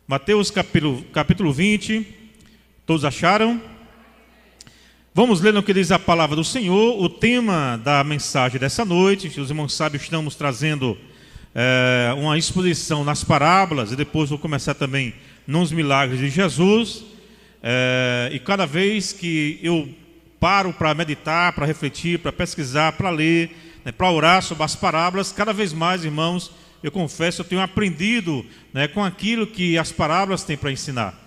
Mateus capítulo 20, todos acharam? Vamos ler no que diz a palavra do Senhor. O tema da mensagem dessa noite, os irmãos sabem, estamos trazendo uma exposição nas parábolas, e depois vou começar também nos milagres de Jesus. E cada vez que eu paro para meditar, para refletir, para pesquisar, para ler, para orar sobre as parábolas, cada vez mais, irmãos, eu confesso, eu tenho aprendido com aquilo que as parábolas têm para ensinar.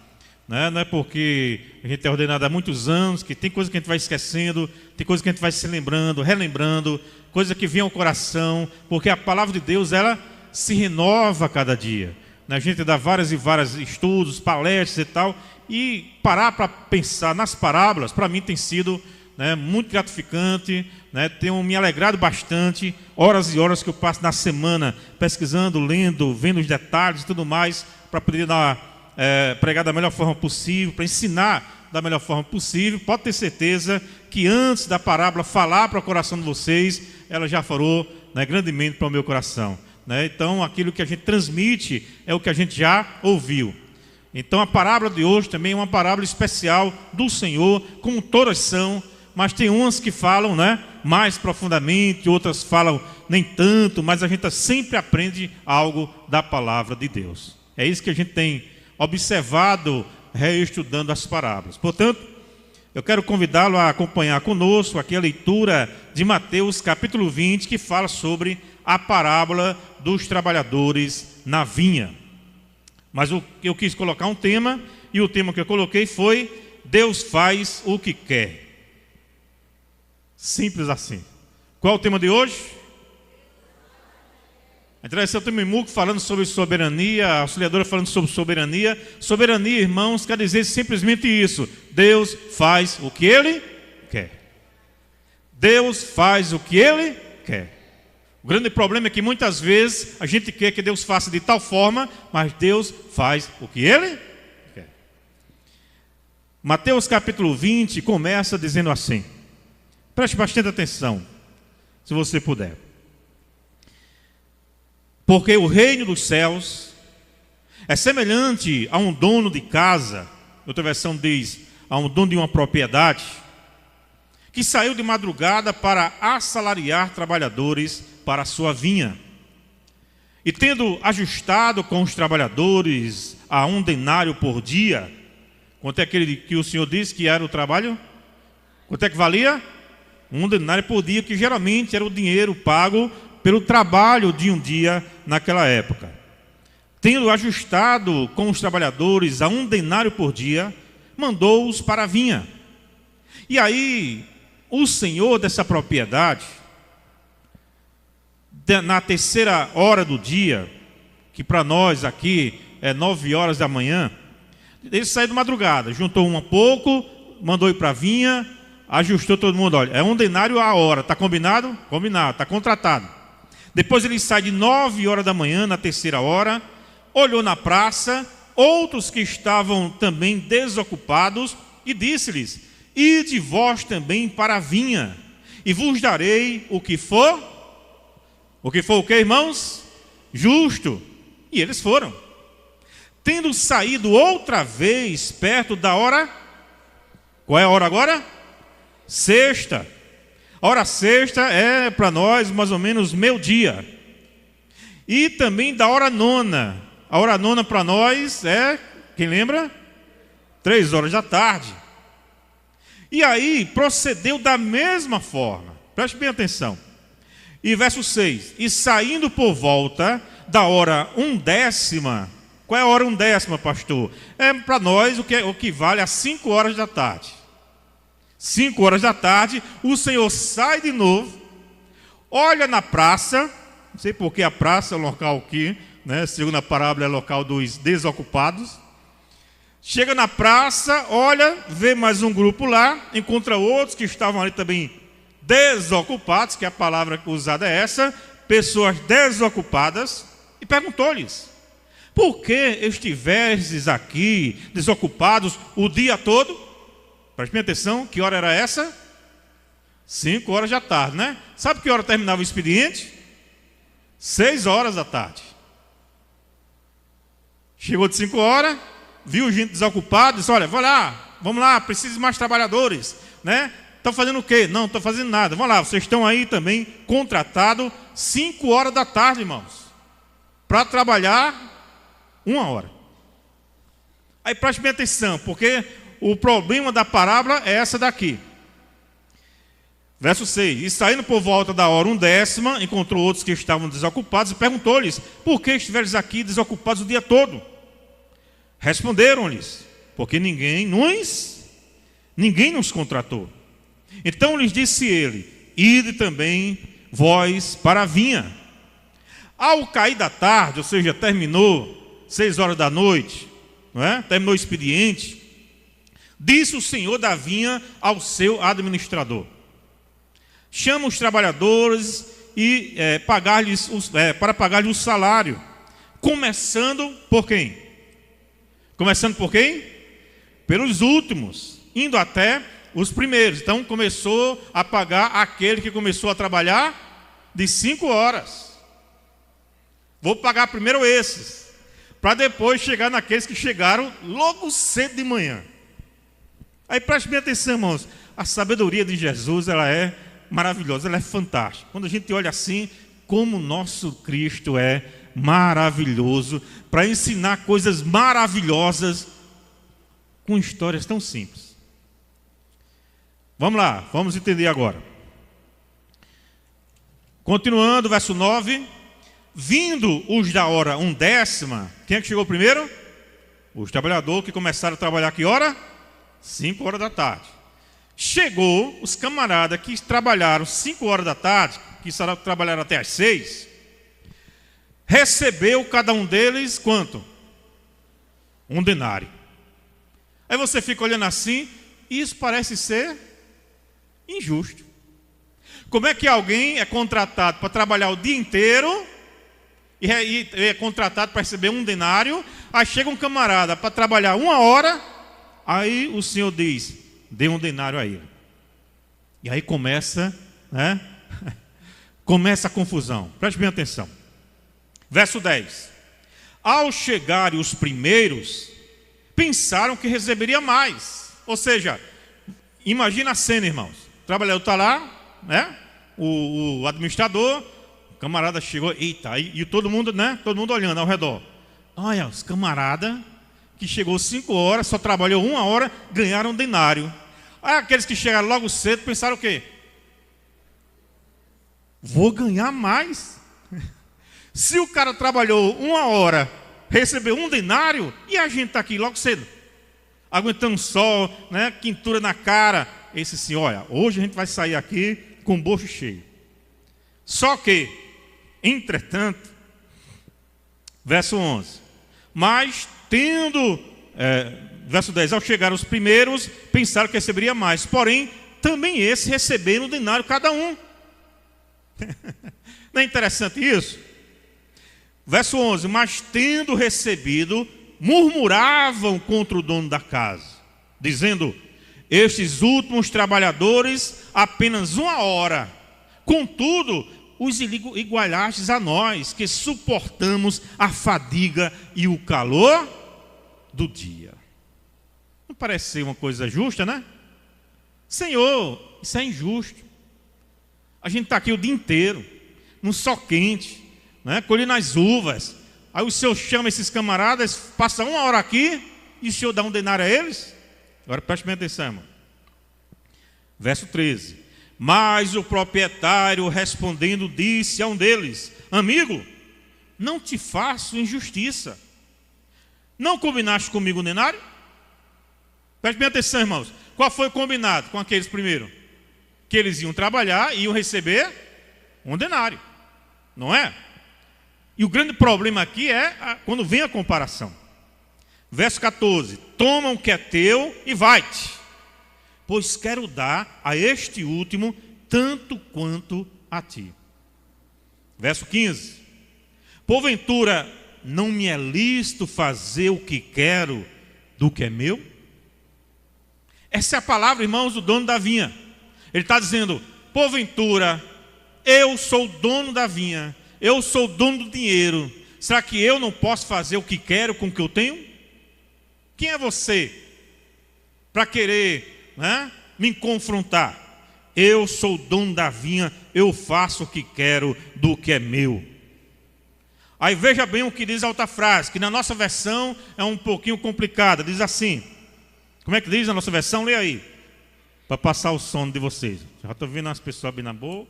Não é porque a gente é ordenado há muitos anos, que tem coisa que a gente vai esquecendo, tem coisa que a gente vai se lembrando, relembrando, coisa que vem ao coração, porque a palavra de Deus, ela se renova a cada dia. A gente dá vários estudos, palestras e tal, e parar para pensar nas parábolas, para mim tem sido muito gratificante, tenho me alegrado bastante, horas e horas que eu passo na semana pesquisando, lendo, vendo os detalhes e tudo mais, para poder pregar da melhor forma possível, para ensinar da melhor forma possível. Pode ter certeza que antes da parábola falar para o coração de vocês, ela já falou grandemente para o meu coração. Então, aquilo que a gente transmite é o que a gente já ouviu. Então, a parábola de hoje também é uma parábola especial do Senhor, como todas são, mas tem umas que falam mais profundamente, outras falam nem tanto, mas a gente sempre aprende algo da palavra de Deus. É isso que a gente tem observado, reestudando as parábolas. Portanto, eu quero convidá-lo a acompanhar conosco aqui a leitura de Mateus capítulo 20, que fala sobre a parábola dos trabalhadores na vinha. Mas eu quis colocar um tema, e o tema que eu coloquei foi: Deus faz o que quer. Simples assim. Qual é o tema de hoje? A direção tem Mimuco falando sobre soberania, a auxiliadora falando sobre soberania. Soberania, irmãos, quer dizer simplesmente isso: Deus faz o que Ele quer. Deus faz o que Ele quer. O grande problema é que muitas vezes a gente quer que Deus faça de tal forma, mas Deus faz o que Ele quer. Mateus capítulo 20 começa dizendo assim, preste bastante atenção, se você puder. Porque o reino dos céus é semelhante a um dono de casa, outra versão diz, a um dono de uma propriedade, que saiu de madrugada para assalariar trabalhadores para a sua vinha. E tendo ajustado com os trabalhadores a 1 denário por dia, quanto é aquele que o Senhor disse que era o trabalho? Quanto é que valia? 1 denário por dia, que geralmente era o dinheiro pago pelo trabalho de um dia naquela época. Tendo ajustado com os trabalhadores a 1 denário por dia, mandou-os para a vinha. E aí, o senhor dessa propriedade, na terceira hora do dia, que para nós aqui é 9 horas da manhã, ele saiu de madrugada, juntou um pouco, mandou ir para a vinha, ajustou todo mundo. Olha, é 1 denário a hora, está combinado? Combinado, está contratado. Depois ele sai de 9 horas da manhã, na terceira hora, olhou na praça, outros que estavam também desocupados, e disse-lhes: ide vós também para a vinha, e vos darei o que for o que, irmãos? Justo. E eles foram. Tendo saído outra vez perto da hora, qual é a hora agora? Sexta. A hora sexta é para nós mais ou menos meio-dia. E também da hora nona. A hora nona para nós é, quem lembra? 3 horas da tarde. E aí procedeu da mesma forma. Preste bem atenção. E verso 6. E saindo por volta da hora 1/10. Qual é a hora 1/10, pastor? É para nós o que equivale a 5 horas da tarde. 5 horas da tarde, o Senhor sai de novo, olha na praça, não sei porque a praça é o local que, segundo a parábola, é local dos desocupados. Chega na praça, olha, vê mais um grupo lá, encontra outros que estavam ali também desocupados, que a palavra usada é essa, pessoas desocupadas, e perguntou-lhes: por que estivestes aqui desocupados o dia todo? Preste bem atenção, que hora era essa? 5 horas da tarde, né? Sabe que hora terminava o expediente? 6 horas da tarde. Chegou de 5 horas, viu gente desocupada, disse: olha, vai lá, vamos lá, preciso de mais trabalhadores, né? Estão fazendo o quê? Não estão fazendo nada. Vamos lá, vocês estão aí também contratados 5 horas da tarde, irmãos, para trabalhar 1 hora. Aí preste bem atenção, porque o problema da parábola é essa daqui. Verso 6: e saindo por volta da hora 1/10, encontrou outros que estavam desocupados e perguntou-lhes: por que estiveres aqui desocupados o dia todo? Responderam-lhes: porque ninguém nos contratou. Então lhes disse ele: ide também vós para a vinha. Ao cair da tarde, ou seja, terminou 6 horas da noite, não é? Terminou o expediente, disse o senhor da vinha ao seu administrador: chama os trabalhadores e para pagar-lhes o salário, começando por quem? Começando por quem? Pelos últimos, indo até os primeiros. Então começou a pagar aquele que começou a trabalhar de 5 horas. Vou pagar primeiro esses, para depois chegar naqueles que chegaram logo cedo de manhã. Aí preste bem atenção, irmãos. A sabedoria de Jesus, ela é maravilhosa, ela é fantástica. Quando a gente olha assim, como o nosso Cristo é maravilhoso, para ensinar coisas maravilhosas com histórias tão simples. Vamos lá, vamos entender agora. Continuando, verso 9: vindo os da hora 1/10, quem é que chegou primeiro? Os trabalhadores que começaram a trabalhar que hora? 5 horas da tarde. Chegou os camaradas que trabalharam 5 horas da tarde, que trabalharam até as 6, recebeu cada um deles quanto? 1 denário. Aí você fica olhando assim, e isso parece ser injusto. Como é que alguém é contratado para trabalhar o dia inteiro e é contratado para receber 1 denário, aí chega um camarada para trabalhar 1 hora, aí o Senhor diz: dê 1 denário a ele. E aí começa, né? Começa a confusão. Preste bem atenção. Verso 10: ao chegarem os primeiros, pensaram que receberia mais. Ou seja, imagina a cena, irmãos. O trabalhador está lá, né? O administrador, o camarada chegou, eita, e todo mundo, né? Todo mundo olhando ao redor. Olha, os camaradas que chegou 5 horas, só trabalhou 1 hora, ganharam 1 denário. Aí aqueles que chegaram logo cedo pensaram o quê? Vou ganhar mais. Se o cara trabalhou 1 hora, recebeu 1 denário, e a gente está aqui logo cedo, aguentando sol, né, quintura na cara. Esse assim: olha, hoje a gente vai sair aqui com o bolso cheio. Só que, entretanto, verso 11: mas tendo, verso 10: ao chegar os primeiros, pensaram que receberia mais, porém, também esses receberam 1 denário cada um. Não é interessante isso? Verso 11: mas tendo recebido, murmuravam contra o dono da casa, dizendo: estes últimos trabalhadores apenas 1 hora, contudo os igualastes a nós, que suportamos a fadiga e o calor do dia. Não parece ser uma coisa justa, né? Senhor, isso é injusto. A gente está aqui o dia inteiro, num sol quente, né, colhendo as uvas. Aí o Senhor chama esses camaradas, passa 1 hora aqui, e o Senhor dá 1 denário a eles? Agora preste bem atenção, irmão. Verso 13: mas o proprietário respondendo disse a um deles: amigo, não te faço injustiça. Não combinaste comigo 1 denário? Preste bem atenção, irmãos. Qual foi o combinado com aqueles primeiro? Que eles iam trabalhar e iam receber 1 denário, não é? E o grande problema aqui é quando vem a comparação. Verso 14: toma o que é teu e vai-te, pois quero dar a este último tanto quanto a ti. Verso 15: porventura não me é lícito fazer o que quero do que é meu? Essa é a palavra, irmãos, do dono da vinha. Ele está dizendo: porventura eu sou o dono da vinha, eu sou o dono do dinheiro. Será que eu não posso fazer o que quero com o que eu tenho? Quem é você para querer, né, me confrontar? Eu sou o dono da vinha, eu faço o que quero do que é meu. Aí veja bem o que diz a outra frase, que na nossa versão é um pouquinho complicada. Diz assim, como é que diz na nossa versão? Lê aí, para passar o sono de vocês. Já estou vendo as pessoas abrindo a boca.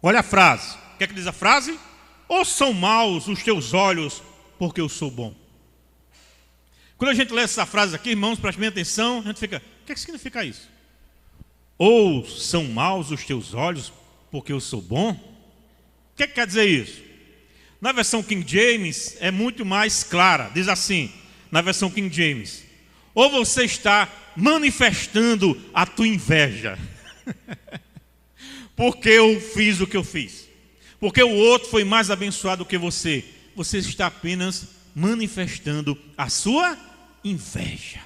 Olha a frase, o que é que diz a frase? Ou são maus os teus olhos, porque eu sou bom. Quando a gente lê essa frase aqui, irmãos, prestem atenção, a gente fica, o que é que significa isso? Ou são maus os teus olhos, porque eu sou bom? O que é que quer dizer isso? Na versão King James é muito mais clara, diz assim, na versão King James, ou você está manifestando a tua inveja, porque eu fiz o que eu fiz, porque o outro foi mais abençoado do que você está apenas manifestando a sua inveja.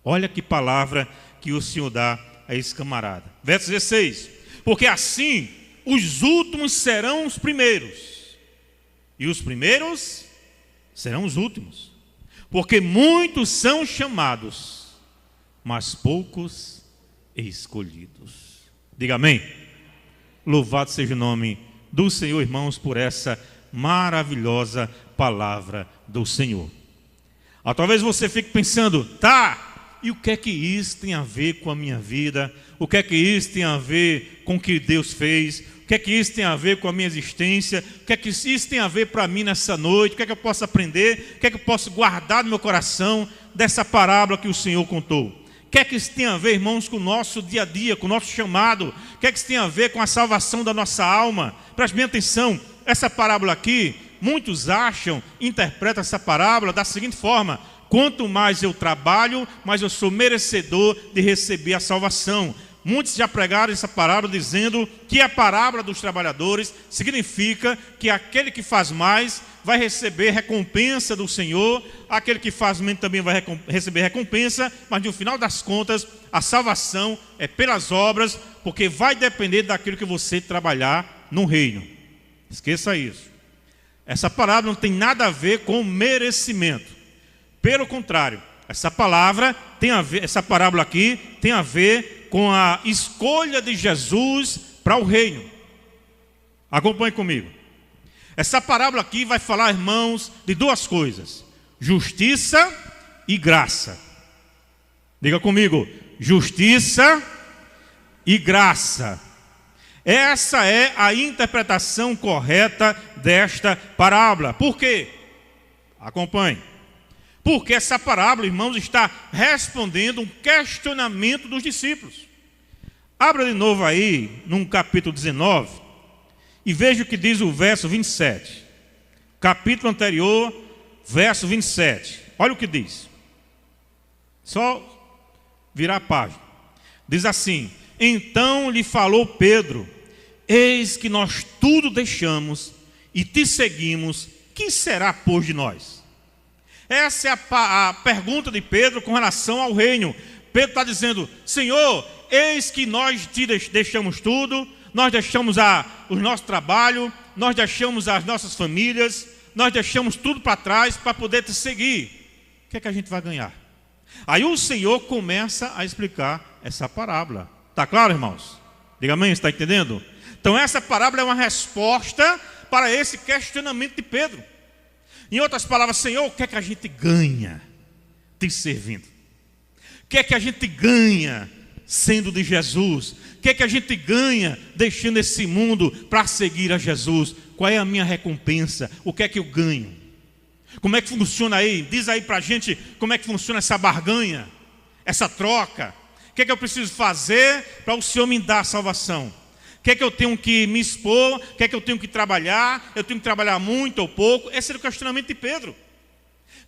Olha que palavra que o Senhor dá a esse camarada. Verso 16, porque assim os últimos serão os primeiros, e os primeiros serão os últimos, porque muitos são chamados, mas poucos escolhidos. Diga amém. Louvado seja o nome do Senhor, irmãos, por essa maravilhosa palavra do Senhor. Talvez você fique pensando, tá, e o que é que isso tem a ver com a minha vida? O que é que isso tem a ver com o que Deus fez? O que é que isso tem a ver com a minha existência? O que é que isso tem a ver para mim nessa noite? O que é que eu posso aprender? O que é que eu posso guardar no meu coração dessa parábola que o Senhor contou? O que é que isso tem a ver, irmãos, com o nosso dia a dia, com o nosso chamado? O que é que isso tem a ver com a salvação da nossa alma? Preste bem atenção, essa parábola aqui, muitos acham, interpretam essa parábola da seguinte forma: quanto mais eu trabalho, mais eu sou merecedor de receber a salvação. Muitos já pregaram essa parábola dizendo que a parábola dos trabalhadores significa que aquele que faz mais vai receber recompensa do Senhor, aquele que faz menos também vai receber recompensa, mas no final das contas a salvação é pelas obras, porque vai depender daquilo que você trabalhar no reino. Esqueça isso. Essa parábola não tem nada a ver com merecimento. Pelo contrário, essa parábola aqui tem a ver com a escolha de Jesus para o reino. Acompanhe comigo. Essa parábola aqui vai falar, irmãos, de duas coisas: justiça e graça. Diga comigo, justiça e graça. Essa é a interpretação correta desta parábola. Por quê? Acompanhe. Porque essa parábola, irmãos, está respondendo um questionamento dos discípulos. Abra de novo aí, no capítulo 19, e veja o que diz o verso 27. Capítulo anterior, verso 27. Olha o que diz. Só virar a página. Diz assim: então lhe falou Pedro: eis que nós tudo deixamos e te seguimos, que será, pois, de nós? Essa é a pergunta de Pedro com relação ao reino. Pedro está dizendo: Senhor, eis que nós te deixamos tudo, nós deixamos o nosso trabalho, nós deixamos as nossas famílias, nós deixamos tudo para trás para poder te seguir. O que é que a gente vai ganhar? Aí o Senhor começa a explicar essa parábola. Está claro, irmãos? Diga amém, está entendendo? Então essa parábola é uma resposta para esse questionamento de Pedro. Em outras palavras, Senhor, o que é que a gente ganha te servindo? O que é que a gente ganha sendo de Jesus? O que é que a gente ganha deixando esse mundo para seguir a Jesus? Qual é a minha recompensa? O que é que eu ganho? Como é que funciona aí? Diz aí para a gente como é que funciona essa barganha, essa troca. O que é que eu preciso fazer para o Senhor me dar a salvação? O que é que eu tenho que me expor? O que é que eu tenho que trabalhar? Eu tenho que trabalhar muito ou pouco? Esse era o questionamento de Pedro.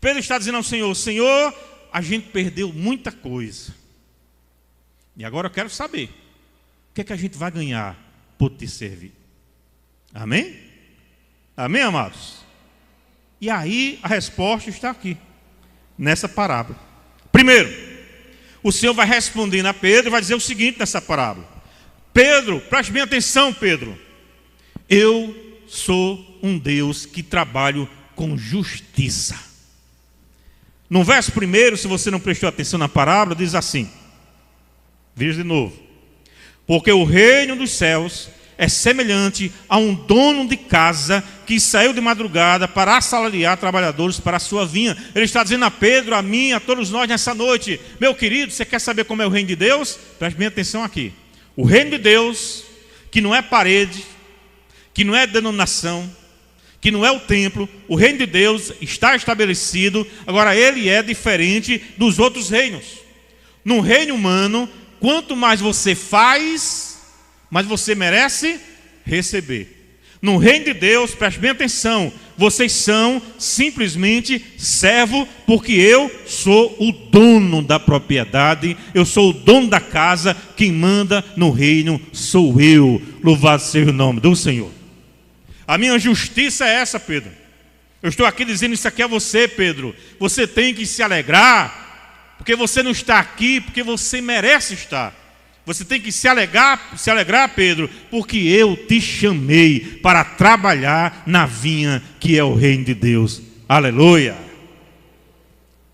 Pedro está dizendo ao Senhor: Senhor, a gente perdeu muita coisa. E agora eu quero saber, o que é que a gente vai ganhar por te servir? Amém? Amém, amados? E aí a resposta está aqui, nessa parábola. Primeiro, o Senhor vai respondendo a Pedro e vai dizer o seguinte nessa parábola: Pedro, preste bem atenção, Pedro. Eu sou um Deus que trabalho com justiça. No verso 1, se você não prestou atenção na parábola, diz assim, veja de novo. Porque o reino dos céus é semelhante a um dono de casa que saiu de madrugada para assalariar trabalhadores para a sua vinha. Ele está dizendo a Pedro, a mim, a todos nós nessa noite: meu querido, você quer saber como é o reino de Deus? Preste bem atenção aqui. O reino de Deus, que não é parede, que não é denominação, que não é o templo, o reino de Deus está estabelecido. Agora, ele é diferente dos outros reinos. No reino humano, quanto mais você faz, mais você merece receber. No reino de Deus, preste bem atenção, vocês são simplesmente servo, porque eu sou o dono da propriedade, eu sou o dono da casa, quem manda no reino sou eu. Louvado seja o nome do Senhor. A minha justiça é essa, Pedro. Eu estou aqui dizendo isso aqui a você, Pedro. Você tem que se alegrar, porque você não está aqui porque você merece estar. Você tem que se alegrar, Pedro, porque eu te chamei para trabalhar na vinha que é o reino de Deus. Aleluia!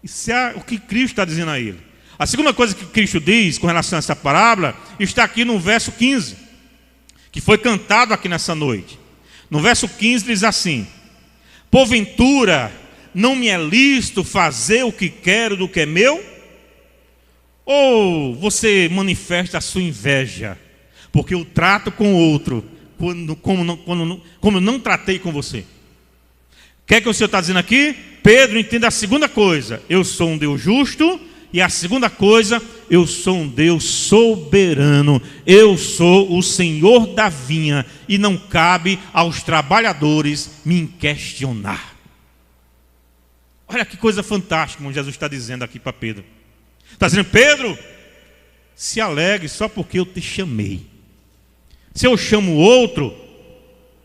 Isso é o que Cristo está dizendo a ele. A segunda coisa que Cristo diz com relação a essa parábola está aqui no verso 15, que foi cantado aqui nessa noite. No verso 15 diz assim: porventura não me é lícito fazer o que quero do que é meu? Ou você manifesta a sua inveja, porque eu trato com o outro como não tratei com você? O que é que o Senhor está dizendo aqui? Pedro, entenda a segunda coisa: eu sou um Deus justo. E a segunda coisa, eu sou um Deus soberano. Eu sou o Senhor da vinha, e não cabe aos trabalhadores me questionar. Olha que coisa fantástica, como Jesus está dizendo aqui para Pedro. Está dizendo: Pedro, se alegre só porque eu te chamei. Se eu chamo outro,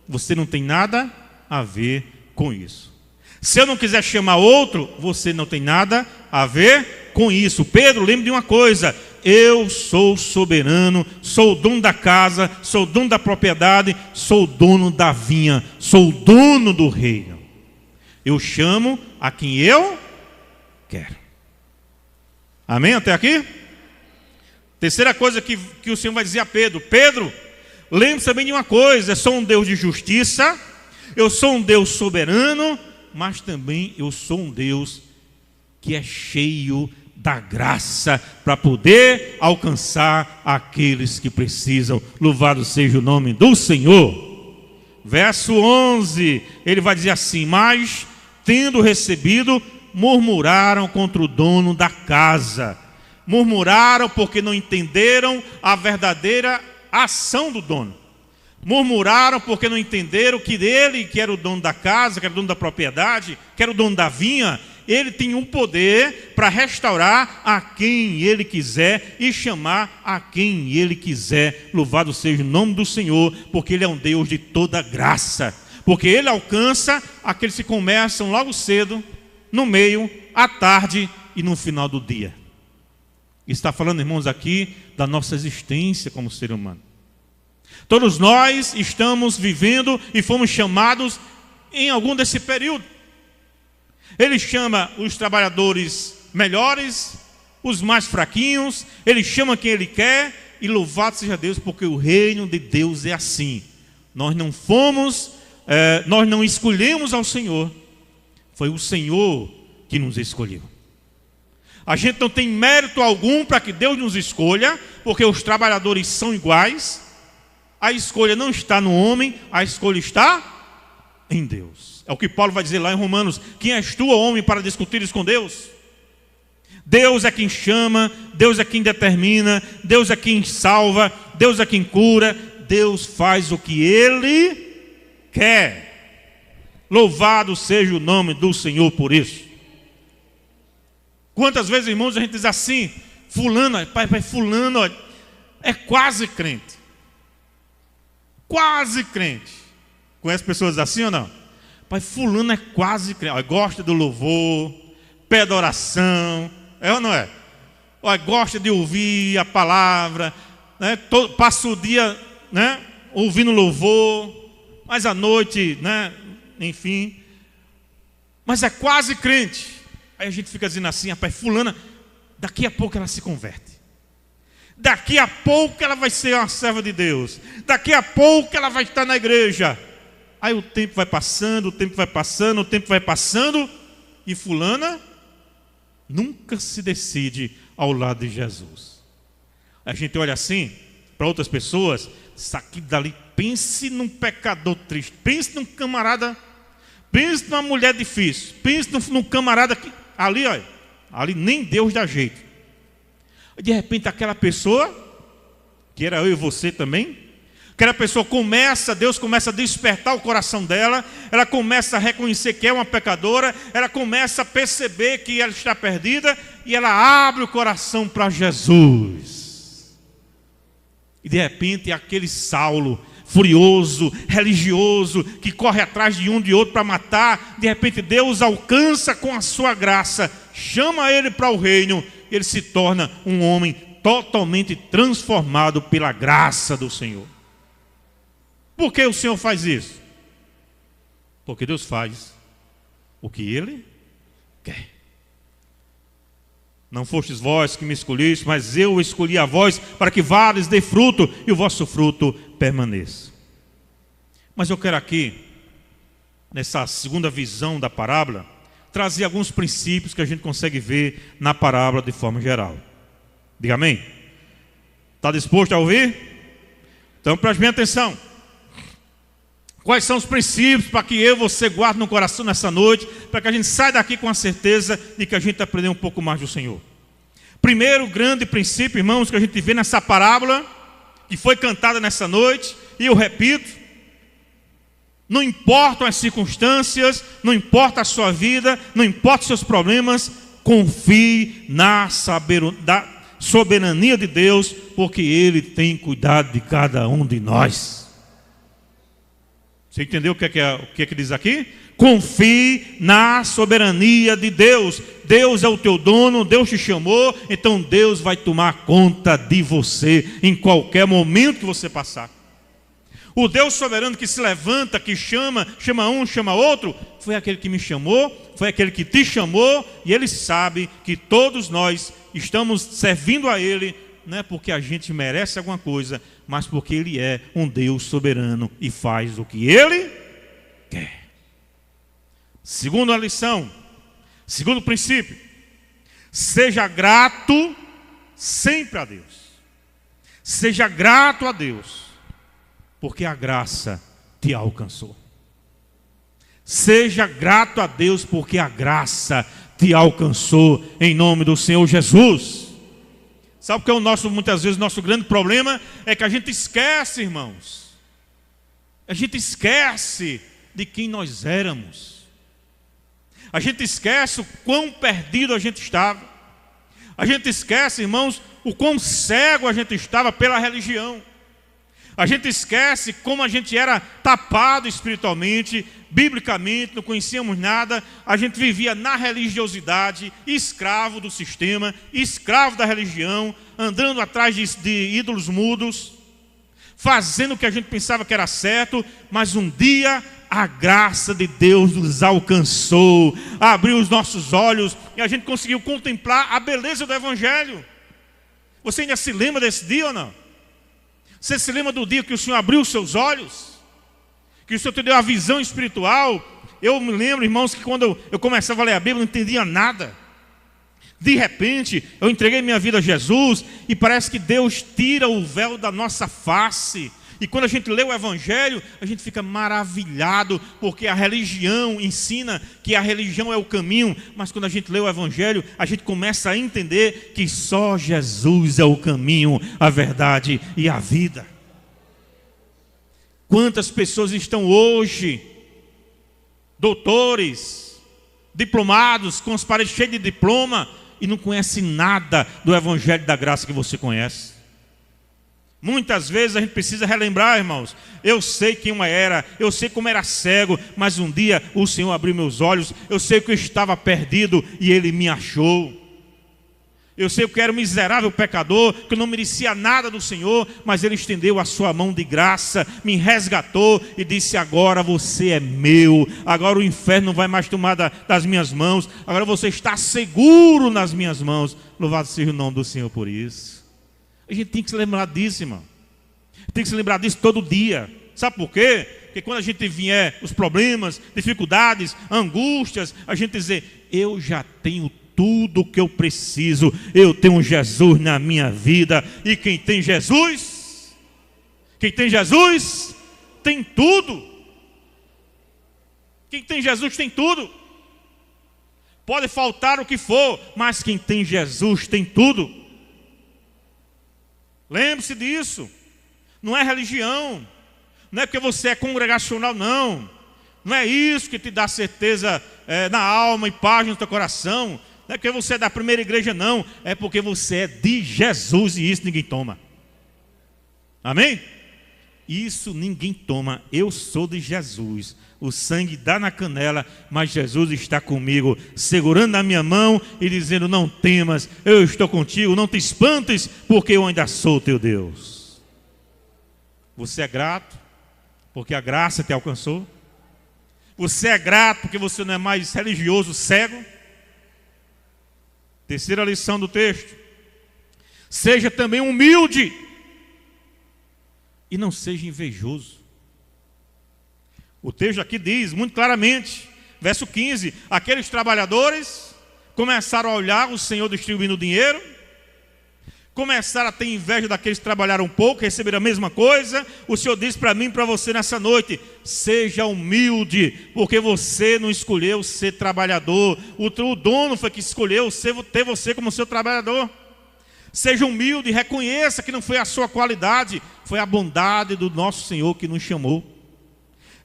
você não tem nada a ver com isso. Se eu não quiser chamar outro, você não tem nada a ver com isso. Pedro, lembre de uma coisa: eu sou soberano, sou o dono da casa, sou o dono da propriedade, sou o dono da vinha, sou o dono do reino. Eu chamo a quem eu quero. Amém até aqui? Terceira coisa que o Senhor vai dizer a Pedro: Pedro, lembre-se também de uma coisa: eu sou um Deus de justiça, eu sou um Deus soberano, mas também eu sou um Deus que é cheio da graça para poder alcançar aqueles que precisam. Louvado seja o nome do Senhor. Verso 11, ele vai dizer assim: mas tendo recebido, murmuraram contra o dono da casa. Murmuraram porque não entenderam a verdadeira ação do dono. Murmuraram porque não entenderam que ele, que era o dono da casa, que era o dono da propriedade, que era o dono da vinha, ele tem um poder para restaurar a quem ele quiser e chamar a quem ele quiser. Louvado seja o nome do Senhor, porque ele é um Deus de toda graça. Porque ele alcança aqueles que começam logo cedo, no meio, à tarde e no final do dia. Está falando, irmãos, aqui da nossa existência como ser humano. Todos nós estamos vivendo e fomos chamados em algum desse período. Ele chama os trabalhadores melhores, os mais fraquinhos, ele chama quem ele quer, e louvado seja Deus, porque o reino de Deus é assim. Nós não escolhemos ao Senhor, foi o Senhor que nos escolheu. A gente não tem mérito algum para que Deus nos escolha, porque os trabalhadores são iguais. A escolha não está no homem, a escolha está em Deus. É o que Paulo vai dizer lá em Romanos: quem és tu, homem, para discutires com Deus? Deus é quem chama, Deus é quem determina, Deus é quem salva, Deus é quem cura. Deus faz o que Ele quer. Louvado seja o nome do Senhor por isso. Quantas vezes, irmãos, a gente diz assim: fulano, pai, fulano, é quase crente. Quase crente. Conhece pessoas assim ou não? Pai, fulano é quase crente. Gosta do louvor, pede oração. É ou não é? Gosta de ouvir a palavra. né, passa o dia, né, ouvindo louvor, mas à noite, né, enfim, mas é quase crente. Aí a gente fica dizendo assim: rapaz, fulana, daqui a pouco ela se converte, daqui a pouco ela vai ser uma serva de Deus, daqui a pouco ela vai estar na igreja. Aí o tempo vai passando, o tempo vai passando, o tempo vai passando, e fulana nunca se decide ao lado de Jesus. A gente olha assim para outras pessoas, isso aqui dali, pense num pecador triste, pense num camarada, pense numa mulher difícil, pense num camarada que ali, olha, ali nem Deus dá jeito. De repente aquela pessoa, que era eu e você também, aquela pessoa Deus começa a despertar o coração dela, ela começa a reconhecer que é uma pecadora, ela começa a perceber que ela está perdida, e ela abre o coração para Jesus. E de repente aquele Saulo, furioso, religioso, que corre atrás de um de outro para matar, de repente Deus alcança com a sua graça, chama ele para o reino, ele se torna um homem totalmente transformado pela graça do Senhor. Por que o Senhor faz isso? Porque Deus faz o que Ele quer. Não fostes vós que me escolhiste, mas eu escolhi a vós para que vades, dê fruto e o vosso fruto permaneça. Mas eu quero aqui, nessa segunda visão da parábola, trazer alguns princípios que a gente consegue ver na parábola de forma geral. Diga amém. Está disposto a ouvir? Então preste bem atenção. Quais são os princípios para que eu e você guarde no coração nessa noite, para que a gente saia daqui com a certeza de que a gente aprendeu um pouco mais do Senhor? Primeiro grande princípio, irmãos, que a gente vê nessa parábola, que foi cantada nessa noite, e eu repito: não importam as circunstâncias, não importa a sua vida, não importa os seus problemas, confie na soberania de Deus, porque Ele tem cuidado de cada um de nós. Você entendeu o que é que diz aqui? Confie na soberania de Deus. Deus é o teu dono, Deus te chamou, então Deus vai tomar conta de você em qualquer momento que você passar. O Deus soberano que se levanta, que chama um, chama outro, foi aquele que me chamou, foi aquele que te chamou, e Ele sabe que todos nós estamos servindo a Ele, não é porque a gente merece alguma coisa, mas porque Ele é um Deus soberano e faz o que Ele quer. Segunda lição, segundo princípio: seja grato sempre a Deus. Seja grato a Deus, porque a graça te alcançou. Seja grato a Deus, porque a graça te alcançou, em nome do Senhor Jesus. Sabe o que é muitas vezes o nosso grande problema? É que a gente esquece, irmãos. A gente esquece de quem nós éramos. A gente esquece o quão perdido a gente estava. A gente esquece, irmãos, o quão cego a gente estava pela religião. A gente esquece como a gente era tapado espiritualmente, biblicamente, não conhecíamos nada. A gente vivia na religiosidade, escravo do sistema, escravo da religião, andando atrás de ídolos mudos, fazendo o que a gente pensava que era certo. Mas um dia a graça de Deus nos alcançou, abriu os nossos olhos e a gente conseguiu contemplar a beleza do Evangelho. Você ainda se lembra desse dia ou não? Você se lembra do dia que o Senhor abriu os seus olhos? Que o Senhor te deu a visão espiritual? Eu me lembro, irmãos, que quando eu começava a ler a Bíblia, eu não entendia nada. De repente, eu entreguei minha vida a Jesus e parece que Deus tira o véu da nossa face. E quando a gente lê o Evangelho, a gente fica maravilhado, porque a religião ensina que a religião é o caminho, mas quando a gente lê o Evangelho, a gente começa a entender que só Jesus é o caminho, a verdade e a vida. Quantas pessoas estão hoje, doutores, diplomados, com as paredes cheias de diploma, e não conhecem nada do Evangelho da graça que você conhece? Muitas vezes a gente precisa relembrar, irmãos. Eu sei quem eu era, eu sei como era cego, mas um dia o Senhor abriu meus olhos. Eu sei que eu estava perdido e Ele me achou. Eu sei que eu era um miserável pecador, que eu não merecia nada do Senhor, mas Ele estendeu a sua mão de graça, me resgatou e disse: agora você é meu, agora o inferno não vai mais tomar das minhas mãos, agora você está seguro nas minhas mãos. Louvado seja o nome do Senhor por isso. A gente tem que se lembrar disso, irmão. Tem que se lembrar disso todo dia. Sabe por quê? Porque quando a gente vier os problemas, dificuldades, angústias, a gente dizer: eu já tenho tudo o que eu preciso, eu tenho Jesus na minha vida. E quem tem Jesus, tem tudo. Quem tem Jesus tem tudo. Pode faltar o que for, mas quem tem Jesus tem tudo. Lembre-se disso. Não é religião, não é porque você é congregacional, não é isso que te dá certeza na alma e paz no teu coração. Não é porque você é da primeira igreja, não. É porque você é de Jesus e isso ninguém toma. Amém? Isso ninguém toma. Eu sou de Jesus. O sangue dá na canela, mas Jesus está comigo, segurando na minha mão e dizendo: não temas, eu estou contigo, não te espantes, porque eu ainda sou teu Deus. Você é grato porque a graça te alcançou? Você é grato porque você não é mais religioso cego? Terceira lição do texto: seja também humilde e não seja invejoso. O texto aqui diz muito claramente, verso 15: aqueles trabalhadores começaram a olhar o Senhor distribuindo dinheiro, começaram a ter inveja daqueles que trabalharam pouco, receberam a mesma coisa. O Senhor diz para mim e para você nessa noite: seja humilde, porque você não escolheu ser trabalhador, o dono foi que escolheu ter você como seu trabalhador. Seja humilde, reconheça que não foi a sua qualidade, foi a bondade do nosso Senhor que nos chamou.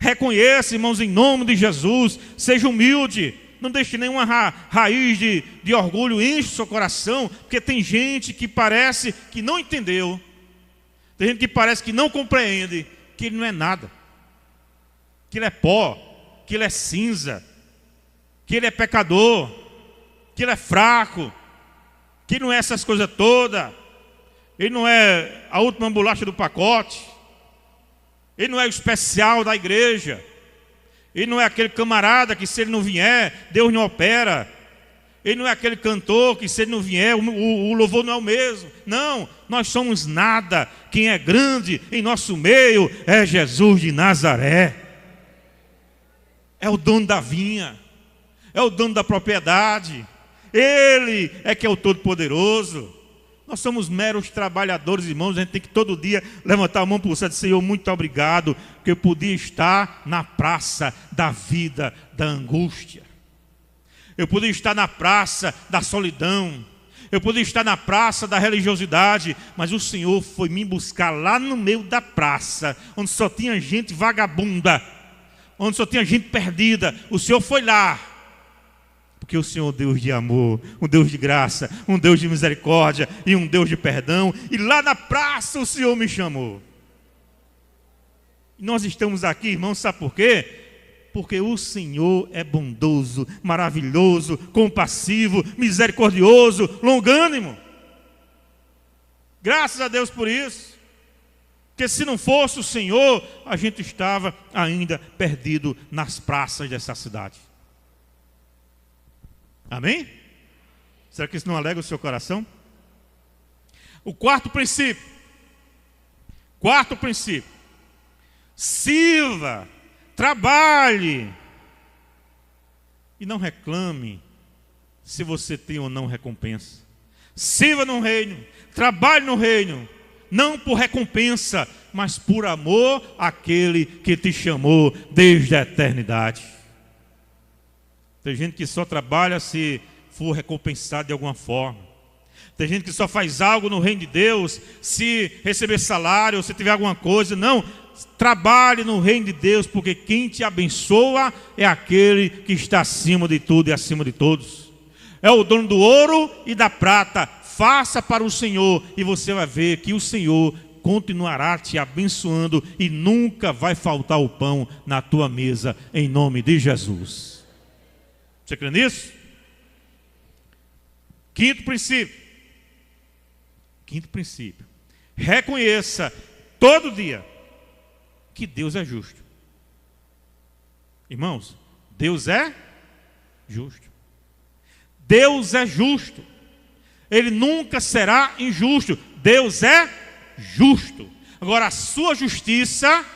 Reconheça, irmãos, em nome de Jesus. Seja humilde. Não deixe nenhuma raiz de orgulho enche o seu coração, porque tem gente que parece que não entendeu, tem gente que parece que não compreende que ele não é nada, que ele é pó, que ele é cinza, que ele é pecador, que ele é fraco, que ele não é essas coisas todas, ele não é a última bolacha do pacote, ele não é o especial da igreja. Ele não é aquele camarada que se ele não vier, Deus não opera. Ele não é aquele cantor que se ele não vier, o louvor não é o mesmo. Não, nós somos nada. Quem é grande em nosso meio é Jesus de Nazaré. É o dono da vinha, é o dono da propriedade. Ele é que é o Todo-Poderoso. Nós somos meros trabalhadores, irmãos. A gente tem que todo dia levantar a mão para o céu e dizer: Senhor, muito obrigado, que eu podia estar na praça da vida, da angústia. Eu podia estar na praça da solidão. Eu podia estar na praça da religiosidade. Mas o Senhor foi me buscar lá no meio da praça, onde só tinha gente vagabunda, onde só tinha gente perdida. O Senhor foi lá. Porque o Senhor é um Deus de amor, um Deus de graça, um Deus de misericórdia e um Deus de perdão. E lá na praça o Senhor me chamou. E nós estamos aqui, irmãos, sabe por quê? Porque o Senhor é bondoso, maravilhoso, compassivo, misericordioso, longânimo. Graças a Deus por isso. Porque se não fosse o Senhor, a gente estava ainda perdido nas praças dessa cidade. Amém? Será que isso não alegra o seu coração? O quarto princípio. Sirva, trabalhe e não reclame se você tem ou não recompensa. Sirva no reino, trabalhe no reino, não por recompensa, mas por amor àquele que te chamou desde a eternidade. Tem gente que só trabalha se for recompensado de alguma forma. Tem gente que só faz algo no reino de Deus se receber salário ou se tiver alguma coisa. Não, trabalhe no reino de Deus, porque quem te abençoa é aquele que está acima de tudo e acima de todos. É o dono do ouro e da prata. Faça para o Senhor e você vai ver que o Senhor continuará te abençoando e nunca vai faltar o pão na tua mesa, em nome de Jesus. Você crê nisso? Quinto princípio. Quinto princípio: reconheça todo dia que Deus é justo. Irmãos, Deus é justo. Deus é justo. Ele nunca será injusto. Deus é justo. Agora, a sua justiça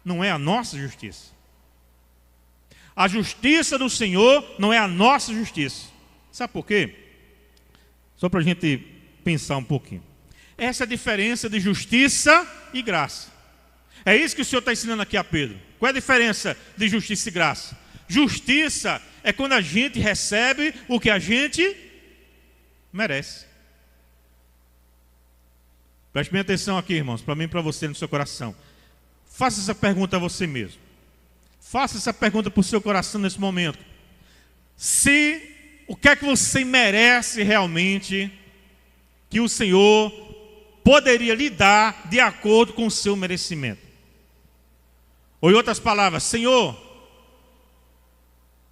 não é a nossa justiça. A justiça do Senhor não é a nossa justiça. Sabe por quê? Só para a gente pensar um pouquinho. Essa é a diferença de justiça e graça. É isso que o Senhor está ensinando aqui a Pedro. Qual é a diferença de justiça e graça? Justiça é quando a gente recebe o que a gente merece. Preste bem atenção aqui, irmãos, para mim e para você no seu coração. Faça essa pergunta a você mesmo. Faça essa pergunta para o seu coração nesse momento. O que é que você merece realmente que o Senhor poderia lhe dar de acordo com o seu merecimento? Ou em outras palavras, Senhor,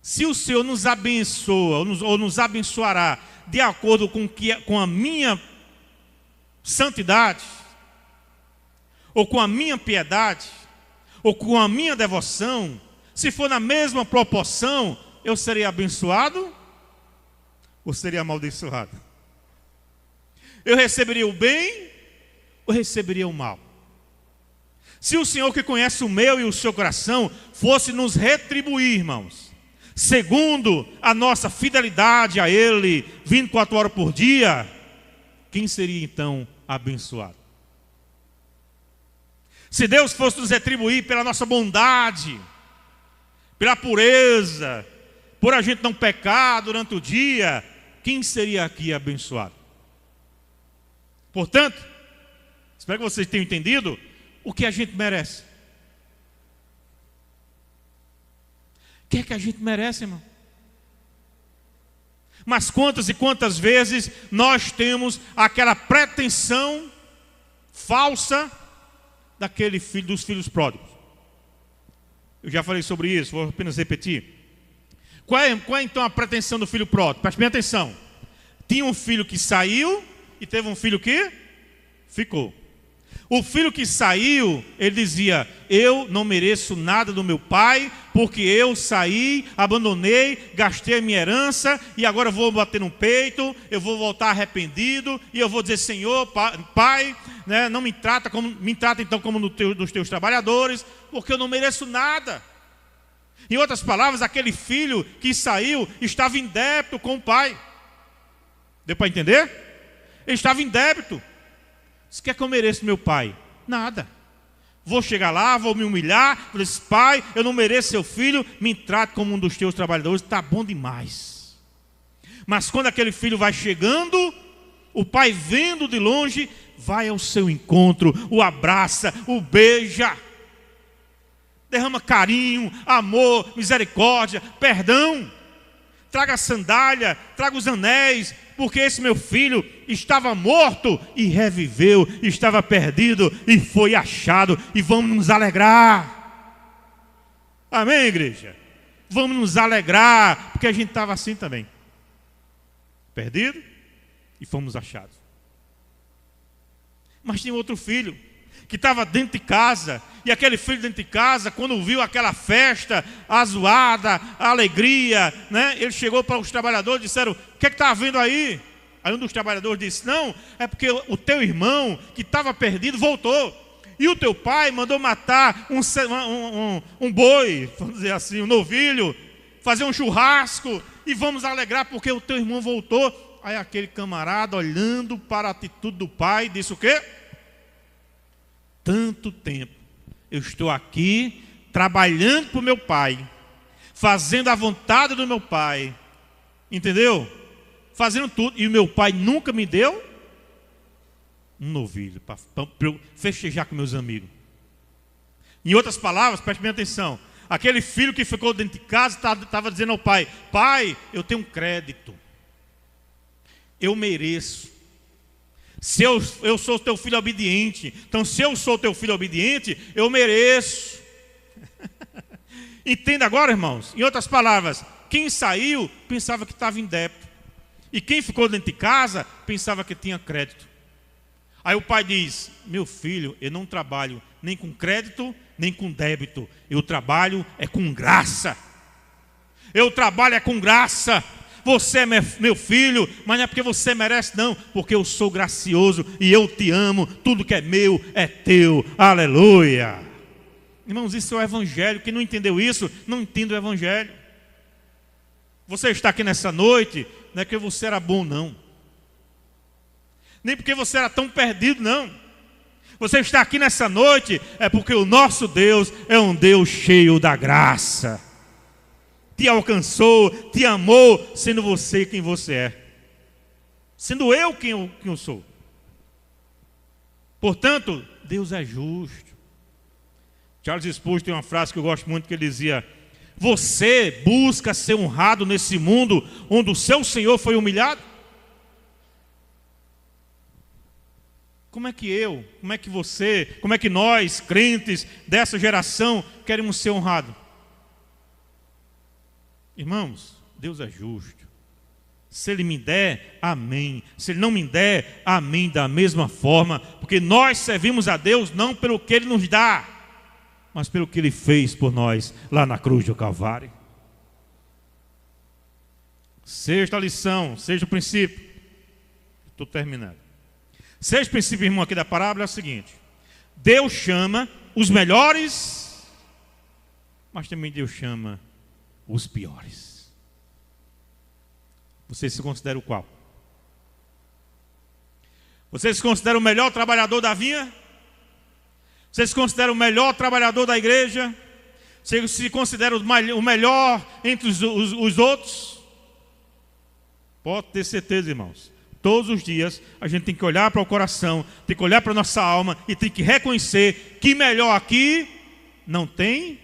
se o Senhor nos abençoa ou nos abençoará de acordo com a minha santidade, ou com a minha piedade, ou com a minha devoção, se for na mesma proporção, eu serei abençoado ou serei amaldiçoado? Eu receberia o bem ou receberia o mal? Se o Senhor, que conhece o meu e o seu coração, fosse nos retribuir, irmãos, segundo a nossa fidelidade a Ele, 24 horas por dia, quem seria então abençoado? Se Deus fosse nos retribuir pela nossa bondade, pela pureza, por a gente não pecar durante o dia, quem seria aqui abençoado? Portanto, espero que vocês tenham entendido o que a gente merece. O que é que a gente merece, irmão? Mas quantas e quantas vezes nós temos aquela pretensão falsa daquele filho, dos filhos pródigos? Eu já falei sobre isso, vou apenas repetir. Qual é então a pretensão do filho pródigo? Preste bem atenção. Tinha um filho que saiu e teve um filho que ficou. O filho que saiu, ele dizia: eu não mereço nada do meu pai, porque eu saí, abandonei, gastei a minha herança, e agora eu vou bater no peito, eu vou voltar arrependido, e eu vou dizer: Senhor, pai, né, não me trata então como dos teus trabalhadores, porque eu não mereço nada. Em outras palavras, aquele filho que saiu estava em débito com o pai. Deu para entender? Ele estava em débito. O que é que eu mereço, meu pai? Nada. Vou chegar lá, vou me humilhar, vou dizer: pai, eu não mereço seu filho, me trate como um dos teus trabalhadores, está bom demais. Mas quando aquele filho vai chegando, o pai, vendo de longe, vai ao seu encontro, o abraça, o beija, derrama carinho, amor, misericórdia, perdão. Traga a sandália, traga os anéis, porque esse meu filho estava morto e reviveu, estava perdido e foi achado, e vamos nos alegrar. Amém, igreja? Vamos nos alegrar, porque a gente estava assim também, perdido e fomos achados. Mas tinha outro filho que estava dentro de casa, e aquele filho dentro de casa, quando viu aquela festa, a zoada, a alegria, né? Ele chegou para os trabalhadores e disseram: o que é que está havendo aí? Aí um dos trabalhadores disse: não, é porque o teu irmão, que estava perdido, voltou, e o teu pai mandou matar um boi, vamos dizer assim, um novilho, fazer um churrasco, e vamos alegrar porque o teu irmão voltou. Aí aquele camarada, olhando para a atitude do pai, disse o quê? Tanto tempo eu estou aqui trabalhando para o meu pai, fazendo a vontade do meu pai, entendeu? Fazendo tudo, e o meu pai nunca me deu um novilho para eu festejar com meus amigos. Em outras palavras, preste bem atenção, aquele filho que ficou dentro de casa estava dizendo ao pai: pai, eu tenho um crédito, eu mereço. Se eu sou teu filho obediente, então se eu sou teu filho obediente, eu mereço. Entenda agora, irmãos? Em outras palavras, quem saiu pensava que estava em débito, e quem ficou dentro de casa pensava que tinha crédito. Aí o pai diz: meu filho, eu não trabalho nem com crédito, nem com débito. Eu trabalho é com graça. Eu trabalho é com graça. Você é meu filho, mas não é porque você merece, não. Porque eu sou gracioso e eu te amo. Tudo que é meu é teu. Aleluia. Irmãos, isso é o evangelho. Quem não entendeu isso, não entende o evangelho. Você está aqui nessa noite, não é porque você era bom, não. Nem porque você era tão perdido, não. Você está aqui nessa noite é porque o nosso Deus é um Deus cheio da graça. Te alcançou, te amou, sendo você quem você é. Sendo eu quem eu sou. Portanto, Deus é justo. Charles Spurgeon tem uma frase que eu gosto muito, que ele dizia: você busca ser honrado nesse mundo onde o seu Senhor foi humilhado? Como é que como é que você, como é que nós, crentes dessa geração, queremos ser honrados? Irmãos, Deus é justo. Se Ele me der, amém. Se Ele não me der, amém da mesma forma. Porque nós servimos a Deus não pelo que Ele nos dá, mas pelo que Ele fez por nós lá na cruz do Calvário. Sexta lição, seja o princípio. Estou terminando. Sexto princípio, irmão, aqui da parábola é o seguinte: Deus chama os melhores, mas também Deus chama os piores. Você se considera o qual? Você se considera o melhor trabalhador da vinha? Você se considera o melhor trabalhador da igreja? Você se considera o melhor entre os outros? Pode ter certeza, irmãos. Todos os dias a gente tem que olhar para o coração, tem que olhar para a nossa alma e tem que reconhecer que melhor aqui não tem.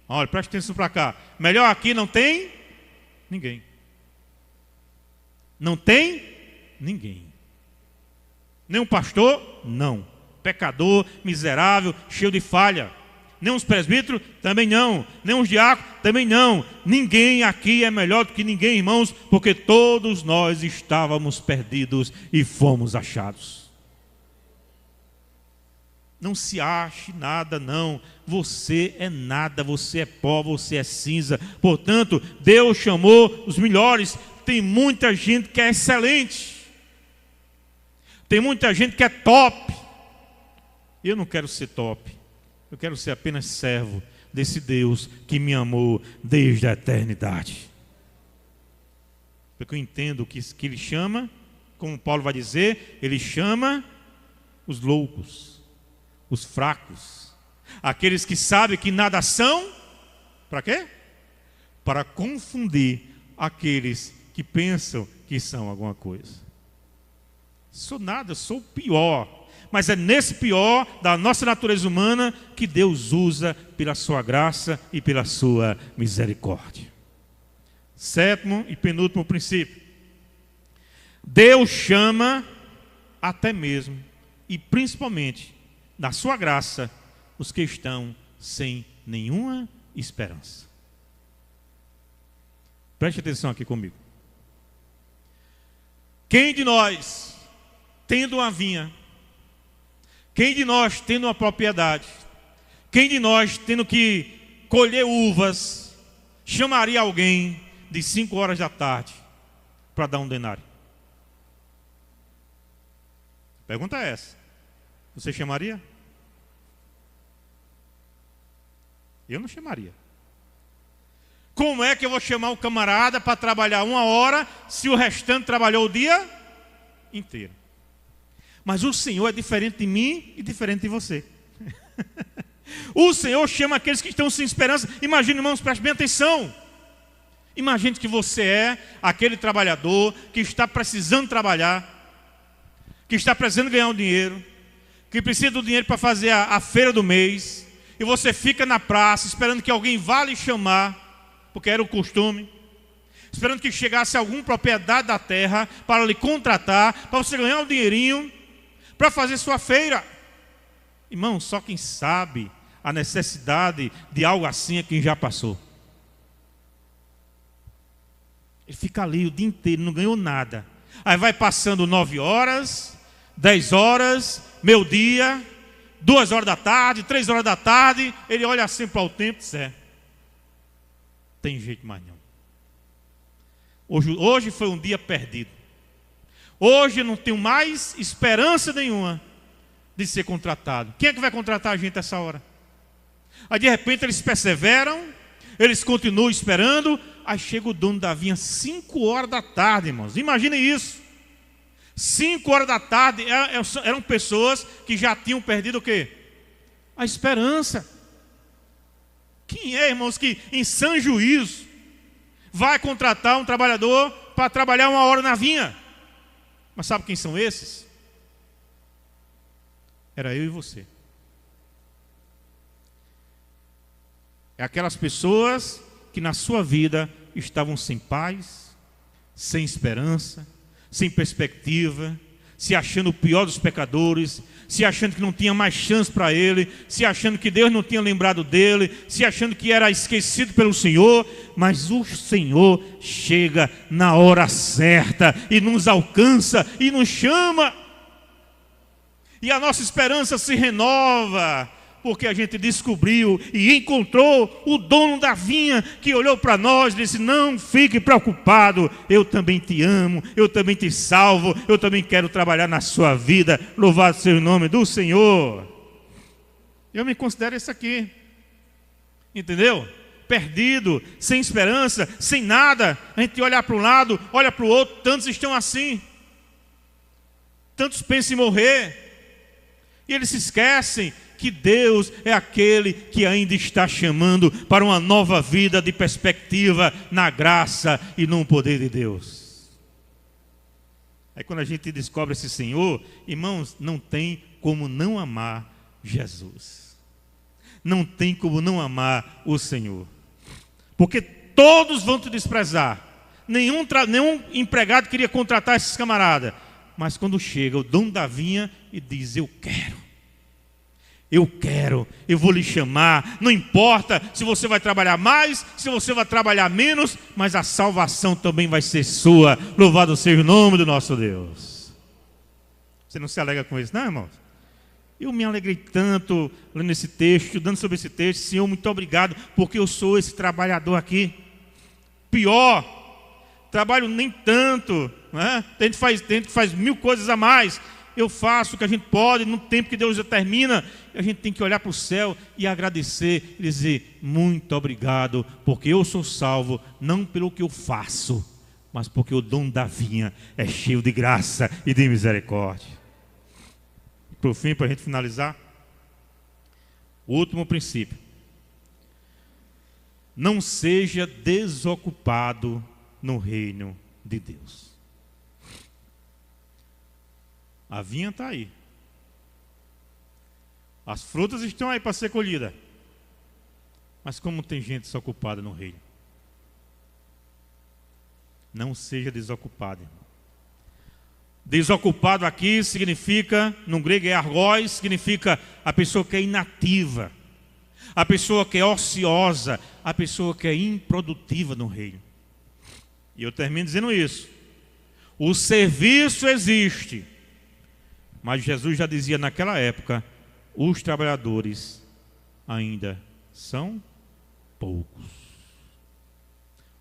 Olha, preste atenção para cá. Melhor aqui não tem ninguém. Não tem ninguém. Nem um pastor, não. Pecador, miserável, cheio de falha. Nem uns presbíteros, também não. Nem uns diáconos, também não. Ninguém aqui é melhor do que ninguém, irmãos, porque todos nós estávamos perdidos e fomos achados. Não se ache nada, não. Você é nada, você é pó, você é cinza. Portanto, Deus chamou os melhores. Tem muita gente que é excelente. Tem muita gente que é top. Eu não quero ser top. Eu quero ser apenas servo desse Deus que me amou desde a eternidade. Porque eu entendo que Ele chama, como Paulo vai dizer, Ele chama os loucos, os fracos, aqueles que sabem que nada são, para quê? Para confundir aqueles que pensam que são alguma coisa. Sou nada, sou o pior. Mas é nesse pior da nossa natureza humana que Deus usa pela sua graça e pela sua misericórdia. Sétimo e penúltimo princípio. Deus chama até mesmo e principalmente na sua graça os que estão sem nenhuma esperança. Preste atenção aqui comigo. Quem de nós, tendo uma vinha, quem de nós tendo uma propriedade, quem de nós tendo que colher uvas, chamaria alguém de 5 horas da tarde para dar um denário? A pergunta é essa. Você chamaria? Eu não chamaria. Como é que eu vou chamar um camarada para trabalhar 1 hora se o restante trabalhou o dia inteiro? Mas o Senhor é diferente de mim e diferente de você. O Senhor chama aqueles que estão sem esperança. Imagine, irmãos, preste bem atenção. Imagine que você é aquele trabalhador que está precisando trabalhar, que está precisando ganhar um dinheiro, que precisa do dinheiro para fazer a feira do mês, e você fica na praça esperando que alguém vá lhe chamar, porque era o costume, esperando que chegasse alguma propriedade da terra para lhe contratar, para você ganhar um dinheirinho, para fazer sua feira. Irmão, só quem sabe a necessidade de algo assim é quem já passou. Ele fica ali o dia inteiro, não ganhou nada. Aí vai passando 9 horas, 10 horas, meio-dia, 2 horas da tarde, 3 horas da tarde, ele olha assim para o tempo e diz: tem jeito mais não. Hoje foi um dia perdido. Hoje eu não tenho mais esperança nenhuma de ser contratado. Quem é que vai contratar a gente essa hora? Aí de repente eles perseveram, eles continuam esperando. Aí chega o dono da vinha 5 horas da tarde, irmãos. Imaginem isso. 5 horas da tarde, eram pessoas que já tinham perdido o quê? A esperança. Quem é, irmãos, que em sã juízo vai contratar um trabalhador para trabalhar 1 hora na vinha? Mas sabe quem são esses? Era eu e você. É aquelas pessoas que na sua vida estavam sem paz, sem esperança, sem perspectiva, se achando o pior dos pecadores, se achando que não tinha mais chance para ele, se achando que Deus não tinha lembrado dele, se achando que era esquecido pelo Senhor. Mas o Senhor chega na hora certa e nos alcança e nos chama, e a nossa esperança se renova, porque a gente descobriu e encontrou o dono da vinha, que olhou para nós e disse: não fique preocupado, eu também te amo, eu também te salvo, eu também quero trabalhar na sua vida. Louvado seja o nome do Senhor. Eu me considero esse aqui, entendeu? Perdido, sem esperança, sem nada. A gente olha para um lado, olha para o outro, tantos estão assim, tantos pensam em morrer, e eles se esquecem que Deus é aquele que ainda está chamando para uma nova vida de perspectiva na graça e no poder de Deus. Aí quando a gente descobre esse Senhor, irmãos, não tem como não amar Jesus. Não tem como não amar o Senhor. Porque todos vão te desprezar. Nenhum empregado queria contratar esses camaradas. Mas quando chega o dono da vinha e diz: eu quero, eu vou lhe chamar. Não importa se você vai trabalhar mais, se você vai trabalhar menos, mas a salvação também vai ser sua. Louvado seja o nome do nosso Deus. Você não se alegra com isso, não, irmãos? Eu me alegrei tanto lendo esse texto, estudando sobre esse texto. Senhor, muito obrigado, porque eu sou esse trabalhador aqui. Pior, trabalho nem tanto, né? A gente faz 1000 coisas a mais. Eu faço o que a gente pode no tempo que Deus determina. A gente tem que olhar para o céu e agradecer e dizer: muito obrigado, porque eu sou salvo, não pelo que eu faço, mas porque o dono da vinha é cheio de graça e de misericórdia. Por fim, para a gente finalizar, o último princípio: não seja desocupado no reino de Deus. A vinha está aí, as frutas estão aí para ser colhidas, mas como tem gente desocupada no reino? Não seja desocupado, irmão. Desocupado aqui significa, no grego é argós, significa a pessoa que é inativa, a pessoa que é ociosa, a pessoa que é improdutiva no reino. E eu termino dizendo isso: o serviço existe, mas Jesus já dizia naquela época: os trabalhadores ainda são poucos.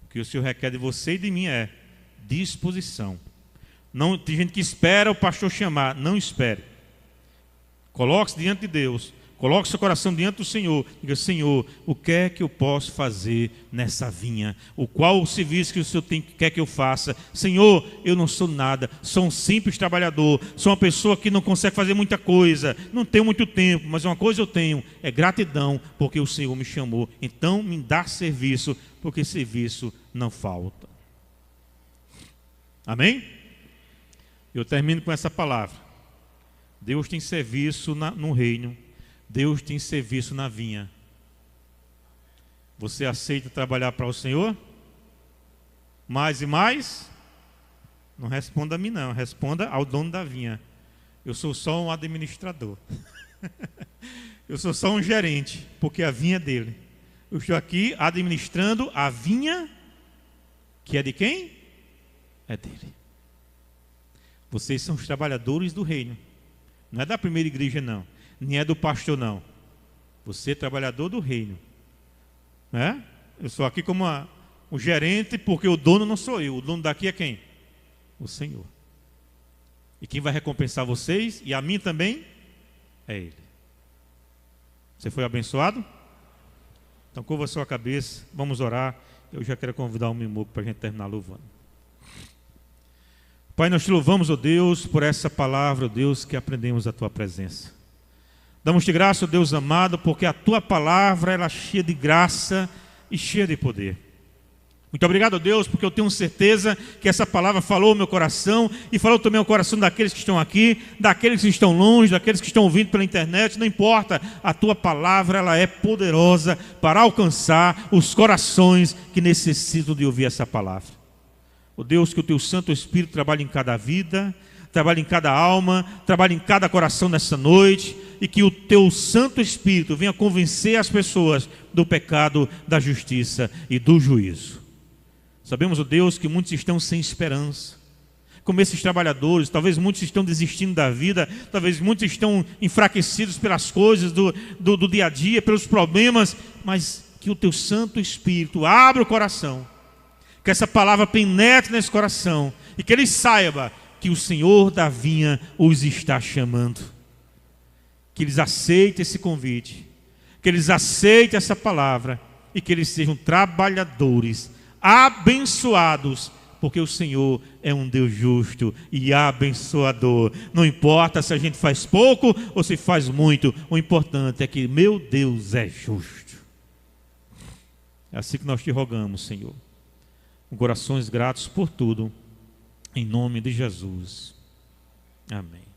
O que o Senhor requer de você e de mim é disposição. Não, tem gente que espera o pastor chamar. Não espere. Coloque-se diante de Deus. Coloque seu coração diante do Senhor. Diga: Senhor, o que é que eu posso fazer nessa vinha? Qual o serviço que o Senhor quer que eu faça? Senhor, eu não sou nada. Sou um simples trabalhador. Sou uma pessoa que não consegue fazer muita coisa. Não tenho muito tempo, mas uma coisa eu tenho: é gratidão, porque o Senhor me chamou. Então me dá serviço, porque serviço não falta. Amém? Eu termino com essa palavra. Deus tem serviço no reino. Deus tem serviço na vinha. Você aceita trabalhar para o Senhor? Mais e mais? Não responda a mim não, responda ao dono da vinha. Eu sou só um administrador. Eu sou só um gerente, porque a vinha é dele. Eu estou aqui administrando a vinha que é de quem? É dele. Vocês são os trabalhadores do reino. Não é da primeira igreja, não. Nem é do pastor, não. Você é trabalhador do reino. Né? Eu sou aqui como o gerente, porque o dono não sou eu. O dono daqui é quem? O Senhor. E quem vai recompensar vocês, e a mim também, é Ele. Você foi abençoado? Então curva a sua cabeça, vamos orar. Eu já quero convidar o Mimoco para a gente terminar louvando. Pai, nós te louvamos, ó Deus, por essa palavra, ó Deus, que aprendemos da Tua presença. Damos-te graça, ó Deus amado, porque a Tua palavra ela é cheia de graça e cheia de poder. Muito obrigado, ó Deus, porque eu tenho certeza que essa palavra falou ao meu coração e falou também ao coração daqueles que estão aqui, daqueles que estão longe, daqueles que estão ouvindo pela internet. Não importa, a Tua palavra ela é poderosa para alcançar os corações que necessitam de ouvir essa palavra. Ó Deus, que o Teu Santo Espírito trabalhe em cada vida, trabalhe em cada alma, trabalhe em cada coração nessa noite, e que o Teu Santo Espírito venha convencer as pessoas do pecado, da justiça e do juízo. Sabemos, ó Deus, que muitos estão sem esperança, como esses trabalhadores. Talvez muitos estão desistindo da vida, talvez muitos estão enfraquecidos pelas coisas do dia a dia, pelos problemas, mas que o Teu Santo Espírito abra o coração, que essa palavra penetre nesse coração e que ele saiba que o Senhor da vinha os está chamando. Que eles aceitem esse convite, que eles aceitem essa palavra e que eles sejam trabalhadores abençoados, porque o Senhor é um Deus justo e abençoador. Não importa se a gente faz pouco ou se faz muito, o importante é que meu Deus é justo. É assim que nós te rogamos, Senhor, com corações gratos por tudo, em nome de Jesus. Amém.